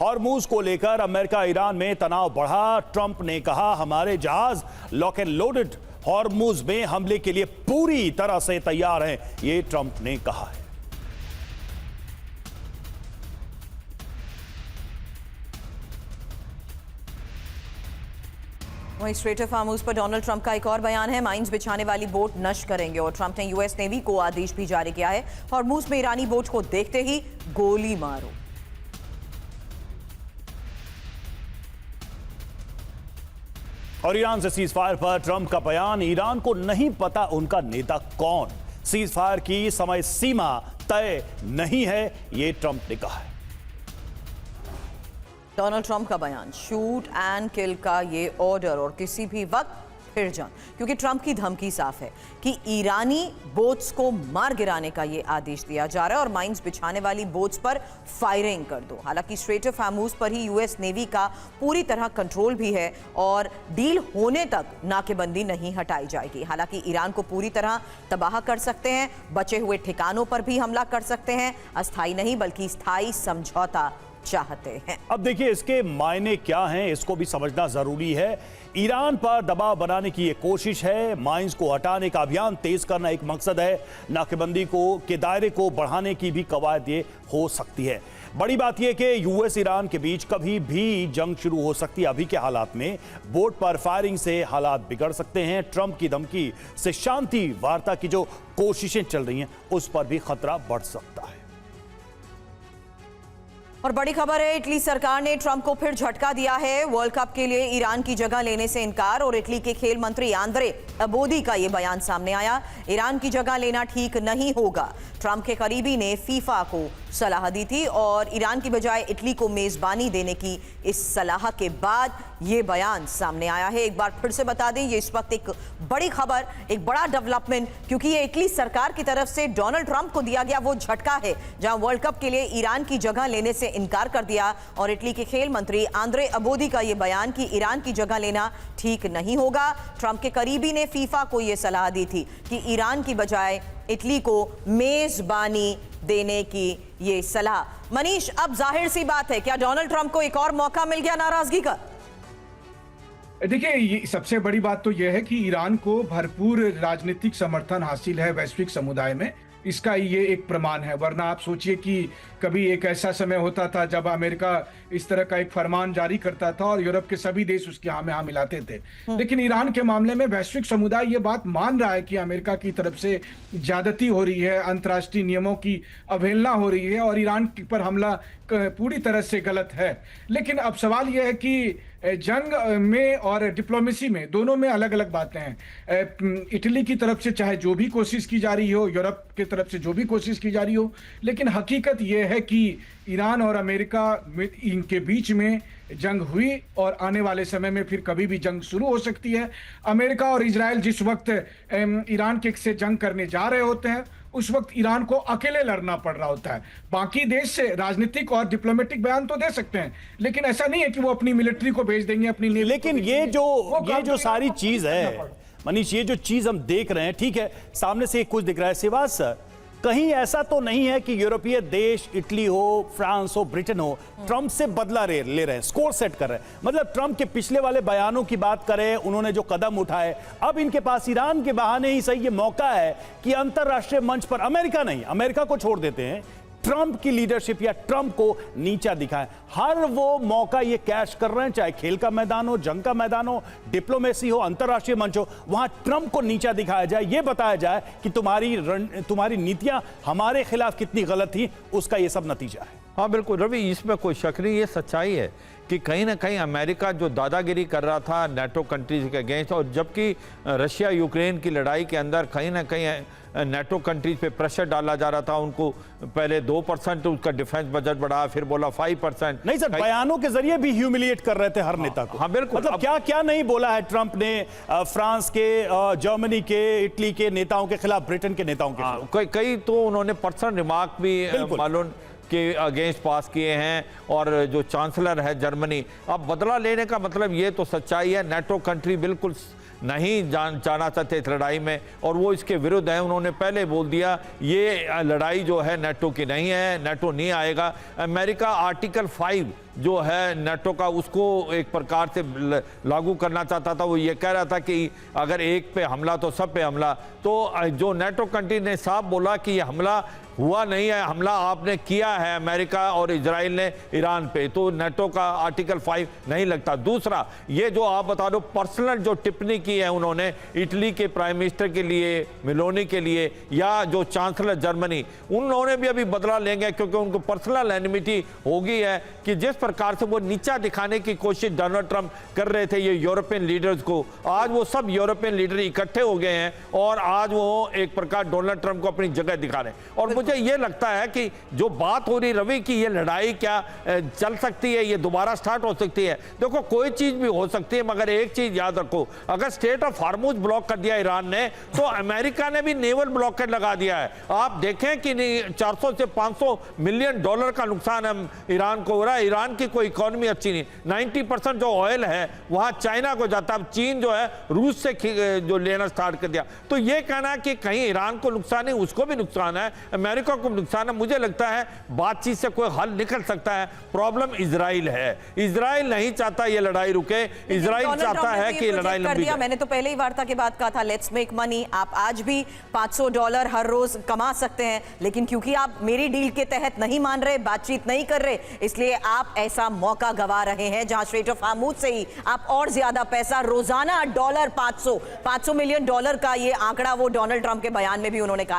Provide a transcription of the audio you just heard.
Hormuz को लेकर America Iran में तनाव बढ़ा। ट्रंप ने कहा हमारे जहाज लॉक एंड लोडेड, हॉर्मूज में हमले के लिए पूरी तरह से तैयार हैं, ये ट्रंप ने कहा है। वहीं स्ट्रेट ऑफ हॉर्मूज पर डोनाल्ड ट्रंप का एक और बयान है। माइंस बिछाने वाली बोट नष्ट करेंगे और ट्रंप ने यूएस नेवी को आदेश भी जारी किया है, हॉर्मूज में ईरानी बोट को देखते ही गोली मारो। और ईरान से सीज फायर पर ट्रंप का बयान, ईरान को नहीं पता उनका नेता कौन, सीज फायर की समय सीमा तय नहीं है, ये ट्रंप ने कहा है। डोनाल्ड ट्रंप का बयान, शूट एंड किल का ये ऑर्डर और किसी भी वक्त फिर जंग, क्योंकि ट्रंप की धमकी साफ है कि ईरानी बोट्स को मार गिराने का ये आदेश दिया जा रहा है और माइंस बिछाने वाली बोट्स पर फायरिंग कर दो। हालांकि स्ट्रेट ऑफ हॉर्मूज पर ही यूएस नेवी का पूरी तरह कंट्रोल भी है और डील होने तक नाकेबंदी नहीं हटाई जाएगी। हालांकि ईरान को पूरी तरह तबाह कर सकते हैं, बचे हुए ठिकानों पर भी हमला कर सकते हैं, अस्थायी नहीं बल्कि स्थायी समझौता चाहते हैं। अब देखिए इसके मायने क्या हैं, इसको भी समझना जरूरी है। ईरान पर दबाव बनाने की ये कोशिश है, माइंस को हटाने का अभियान तेज करना एक मकसद है, नाकेबंदी के दायरे को बढ़ाने की भी कवायद ये हो सकती है। बड़ी बात यह कि यूएस ईरान के बीच कभी भी जंग शुरू हो सकती है। अभी के हालात में बोट पर फायरिंग से हालात बिगड़ सकते हैं। ट्रंप की धमकी से शांति वार्ता की जो कोशिशें चल रही हैं उस पर भी खतरा बढ़ सकता है। और बड़ी खबर है, इटली सरकार ने ट्रंप को फिर झटका दिया है। वर्ल्ड कप के लिए ईरान की जगह लेने से इनकार और इटली के खेल मंत्री आंद्रे अबोदी का यह बयान सामने आया। ईरान की जगह लेना ठीक नहीं होगा, ट्रंप के करीबी ने फीफा को सलाह दी थी और ईरान की बजाय इटली को मेजबानी देने की इस सलाह के बाद ये बयान सामने आया है। एक बार फिर से बता दें, ये इस वक्त एक बड़ी खबर, एक बड़ा डेवलपमेंट, क्योंकि ये इटली सरकार की तरफ से डोनाल्ड ट्रंप को दिया गया वो झटका है जहां वर्ल्ड कप के लिए ईरान की जगह लेने से इनकार कर दिया और इटली के खेल मंत्री आंद्रे अबोदी का यह बयान कि ईरान की जगह लेना ठीक नहीं होगा। ट्रंप के करीबी ने फीफा को यह सलाह दी थी कि ईरान की बजाय इटली को मेजबानी देने की ये सलाह। मनीष, अब जाहिर सी बात है, क्या डोनाल्ड ट्रंप को एक और मौका मिल गया नाराजगी का? देखिए, सबसे बड़ी बात तो यह है कि ईरान को भरपूर राजनीतिक समर्थन हासिल है वैश्विक समुदाय में, इसका ये एक प्रमाण है। वरना आप सोचिए कि कभी एक ऐसा समय होता था जब अमेरिका इस तरह का एक फरमान जारी करता था और यूरोप के सभी देश उसके हाँ में हाँ मिलाते थे। लेकिन ईरान के मामले में वैश्विक समुदाय ये बात मान रहा है कि अमेरिका की तरफ से ज्यादती हो रही है, अंतर्राष्ट्रीय नियमों की अवहेलना हो रही है और ईरान पर हमला पूरी तरह से गलत है। लेकिन अब सवाल यह है कि जंग में और डिप्लोमेसी में दोनों में अलग अलग बातें हैं। इटली की तरफ से चाहे जो भी कोशिश की जा रही हो, यूरोप की तरफ से जो भी कोशिश की जा रही हो, लेकिन हकीकत यह है कि ईरान और अमेरिका इनके बीच में जंग हुई और आने वाले समय में फिर कभी भी जंग शुरू हो सकती है। अमेरिका और इजराइल जिस वक्त ईरान के से जंग करने जा रहे होते हैं उस वक्त ईरान को अकेले लड़ना पड़ रहा होता है। बाकी देश से राजनीतिक और डिप्लोमेटिक बयान तो दे सकते हैं, लेकिन ऐसा नहीं है कि वो अपनी मिलिट्री को भेज देंगे, अपनी नेवी। लेकिन ये जो सारी चीज है मनीष, ये जो चीज हम देख रहे हैं, ठीक है, सामने से कुछ दिख रहा है। सिवाज सर, कहीं ऐसा तो नहीं है कि यूरोपीय देश, इटली हो, फ्रांस हो, ब्रिटेन हो, ट्रंप से बदला ले रहे हैं, स्कोर सेट कर रहे हैं? मतलब ट्रंप के पिछले वाले बयानों की बात करें, उन्होंने जो कदम उठाए, अब इनके पास ईरान के बहाने ही सही ये मौका है कि अंतरराष्ट्रीय मंच पर अमेरिका को छोड़ देते हैं, ट्रंप की लीडरशिप या ट्रंप को नीचा दिखाएं। हर वो मौका ये कैश कर रहे हैं, चाहे खेल का मैदान हो, जंग का मैदान हो, डिप्लोमेसी हो, अंतरराष्ट्रीय मंच हो, वहां ट्रंप को नीचा दिखाया जाए, ये बताया जाए कि तुम्हारी नीतियां हमारे खिलाफ कितनी गलत थी, उसका ये सब नतीजा है। हाँ बिल्कुल रवि, इसमें कोई शक नहीं, ये सच्चाई है कि कहीं ना कहीं अमेरिका जो दादागिरी कर रहा था नेटो कंट्रीज के अगेंस्ट, और जबकि रशिया यूक्रेन की लड़ाई के अंदर कहीं ना कहीं नेटो कंट्रीज पे प्रेशर डाला जा रहा था। उनको पहले 2% उसका डिफेंस बजट बढ़ाया, फिर बोला 5%। नहीं सर, बयानों के जरिए भी ह्यूमिलिएट कर रहे थे हर नेता को। हाँ बिल्कुल, मतलब क्या क्या नहीं बोला है ट्रंप ने फ्रांस के, जर्मनी के, इटली के नेताओं के खिलाफ, ब्रिटेन के नेताओं के खिलाफ। कई तो उन्होंने पर्सनल रिमार्क भी मालूम के अगेंस्ट पास किए हैं। और जो चांसलर है जर्मनी, अब बदला लेने का मतलब ये तो सच्चाई है, नेटो कंट्री बिल्कुल नहीं जाना चाहते इस लड़ाई में और वो इसके विरुद्ध है। उन्होंने पहले बोल दिया ये लड़ाई जो है नेटो की नहीं है, नेटो नहीं आएगा। अमेरिका आर्टिकल 5 जो है नेटो का उसको एक प्रकार से लागू करना चाहता था। वो ये कह रहा था कि अगर एक पे हमला तो सब पे हमला। तो जो नेटो कंट्री ने साफ बोला कि ये हमला हुआ नहीं है, हमला आपने किया है अमेरिका और इजराइल ने ईरान पे, तो नेटो का आर्टिकल 5 नहीं लगता। दूसरा, ये जो आप बता दो पर्सनल जो टिप्पणी की है उन्होंने इटली के प्राइम मिनिस्टर के लिए, मेलोनी के लिए, या जो चांसलर जर्मनी, उन्होंने भी अभी बदला लेंगे क्योंकि उनको पर्सनल एनिमिटी हो गई है कि जिस प्रकार से वो नीचा दिखाने की कोशिश डोनाल्ड ट्रंप कर रहे थे ये यूरोपियन लीडर्स को, आज वो सब यूरोपियन लीडर इकट्ठे हो गए हैं और आज वो एक प्रकार डोनाल्ड ट्रंप को अपनी जगह दिखा रहे हैं। और मुझे ये लगता है कि जो बात हो रही रवि की ये लड़ाई क्या चल सकती है, ये दोबारा स्टार्ट हो सकती है। देखो कोई चीज भी हो सकती है, मगर एक चीज याद रखो, अगर स्टेट ऑफ हार्मुज ब्लॉक कर दिया ईरान ने तो अमेरिका ने भी नेवल ब्लॉकेट लगा दिया है। आप देखें कि 400 से 500 मिलियन डॉलर का नुकसान है ईरान को हो रहा है। ईरान की कोई इकोनॉमी अच्छी नहीं, 90% जो ऑयल है वहां चाइना को जाता है। अब चीन जो है रूस से जो लेना स्टार्ट कर दिया। तो ये कहना है कि कहीं ईरान को नुकसान है, उसको भी नुकसान है, अमेरिका को नुकसान है। मुझे लगता है बातचीत से कोई हल निकल सकता है। प्रॉब्लम इजराइल है, इजराइल नहीं चाहता ये लड़ाई रुके, इजराइल चाहता है कि लड़ाई लंबी जाए। मैंने तो पहले ही वार्ता के बाद कहा था लेट्स मेक मनी, आप आज भी $500 हर रोज कमा सकते हैं, लेकिन क्योंकि आप मेरी डील के तहत नहीं मान रहे, बातचीत नहीं कर रहे, इसलिए आप ऐसा मौका गवा रहे हैं जहां स्ट्रेट ऑफ हार्मुज से ही आप और ज्यादा पैसा रोजाना $500 मिलियन का ये आंकड़ा वो डोनाल्ड ट्रंप के बयान में भी उन्होंने कहा।